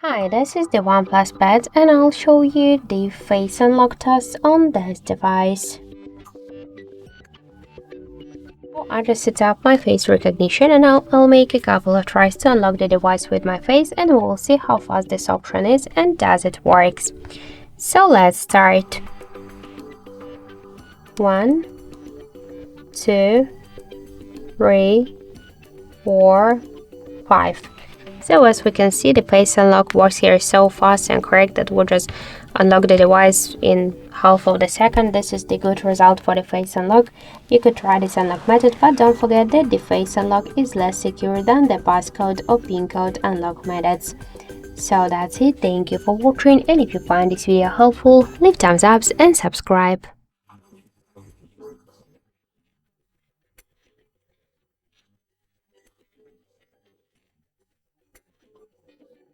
Hi, this is the OnePlus Pad and I'll show you the face unlock test on this device. I just set up my face recognition and I'll make a couple of tries to unlock the device with my face and we'll see how fast this option is and does it works. So let's start. 1, 2, 3, 4, 5. So as we can see, the face unlock works here so fast and correct that we'll just unlock the device in half of the second. This is the good result for the face unlock. You could try this unlock method, but don't forget that the face unlock is less secure than the passcode or PIN code unlock methods. So that's it. Thank you for watching, and if you find this video helpful, leave thumbs up and subscribe.